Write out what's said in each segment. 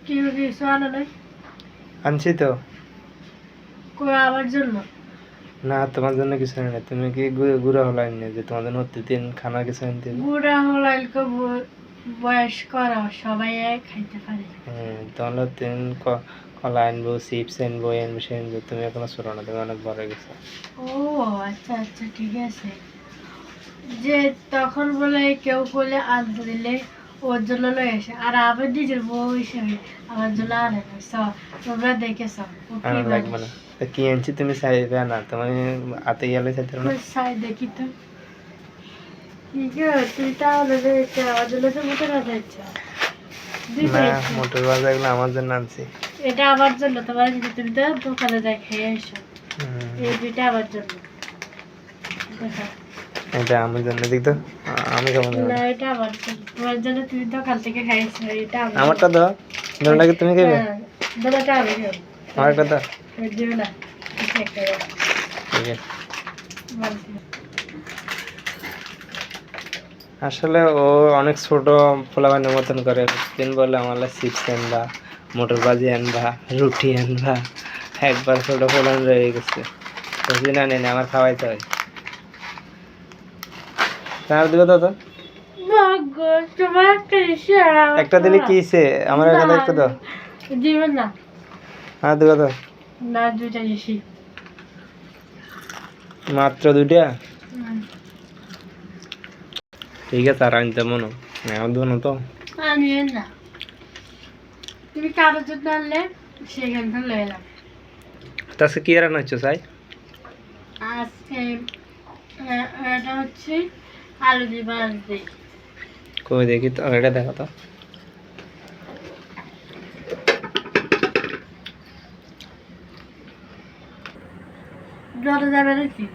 কি কিছু আনো নাই? আনছি তো। কই আমার জন্য? না তোমার জন্য কিছু আনি না। তুমি কি গুড়া হলো আনি যে তোমার জন্য প্রতিদিন খানা কিছু আনতে হবে? বুড়া হলাইল কো বয়স করা সবাই খাইতে পারে। তাহলে তিন কলা আনবো, চিপস আনবো, এই আনবো সেই আনবো। তুমি এখনো ছোট না, তুমি অনেক বড় হয়ে গেছো। ও আচ্ছা আচ্ছা ঠিক আছে। যে তখন বলে কেউ বলে আনতে দিলে ওর জন্য লয়ে আসে, আর আবার নিজের বউ হিসেবে আমার জন্য আনে না। তোমরা দেখেছ ও কি আনা লাগবে মানুষ। না। তা কি আনছি তুমি চাইবে না? তুমি হাতে গেলে চাইতে না। সাই দেখি তো কি গো, তুই তাহলে দেখে আমার জন্য তো মোটে না যাচ্ছ। না, মোটর ভাজা এগুলো আমার জন্য আনছি। এটা আমার জন্য, তোমার যদি তুমি তো দোকানে যাই খেয়ে এসো। এই দুইটা আমার জন্য। দেখো এটা আমার জন্য দিক তো। আমি কেমন না, এটা আমার জন্য, তোমার জন্য তুমি দোকান থেকে খাইছো। এটা আমারটা দাও। দোনটাকে তুমি খাইবে? দোকানটা আমি খাবো। আমারটা দাও। দিও না, কিছু একটা দাও। ঠিক আছে। বলছি। আসলে ও অনেক ছোট পোলাপানের মতন করে। দিন বলে আমার চিপস আনবা, মোটর বাজি আনবা, রুটি আনবা। একবার ছোট পোলান রয়ে গেছে, বুঝলি না? নেই আমার খাওয়াইতে হয়। তার দিবে তো তো মাগো, তোমার একটা ইশারা একটা দিলে কি হইছে? আমার এখানে একটা দাও। দিবেন না? হ্যাঁ দিবে তো। না, দুইটা বেশি। মাত্র দুইটা? ঠিক আছে, আর আনতে মনো আমার দেবো না তো। আনিয়েন না, তুমি কারোর জন্য আনলে সেখান থেকে লয়ে এলাম। তাছে কি রান্না হচ্ছে চাই? আজকে এটা হচ্ছে আলু দিয়ে মাছ দিই। কই দেখি তো, এটা দেখো তো। জলে যাবে নাকি?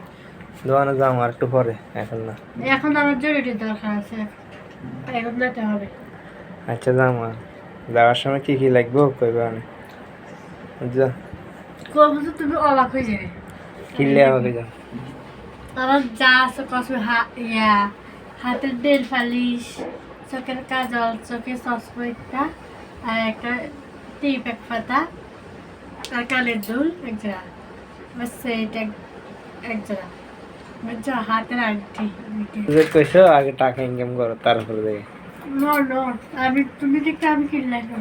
দোকানে যাও আর একটু পরে, এখন না। এখন আমার জরুরি দরকার আছে, এখন যেতে হবে। আচ্ছা যাও, আর যাওয়ার সময় কি কি লাগবে কইবে আমি। যা কবো তো তুমি অবাক হয়ে যাবে। কিনলে আমাকে যাও। আমার যা আছে কসম হাতের নেল পালিশ, চোখের কাজল, চোখের চশমা, আর একটা টিপ এক পাতা, আর কানের দুল এক জোড়া, বাস এইটা এক জোড়া, বুঝছো? হাতের আংটি। যে কইছো আগে টাকা ইনকাম করো তারপরে দেখে। নো নো, তুমি দেখতে আমি কিনলে না।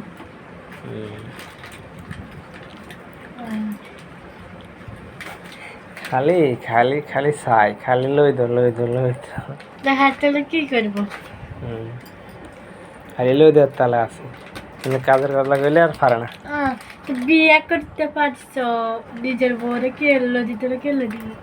খালি খালি খালি চাই, খালি লই দো লই দো লই দো। দেখা তাহলে কি করবো? খালি লই দো তালে আছে, কিন্তু কাজের কথা কইলে আর পারে না। তো বিয়ে করতে পারছো, নিজের বউরে কেলো দিতে, কেলো দিবি।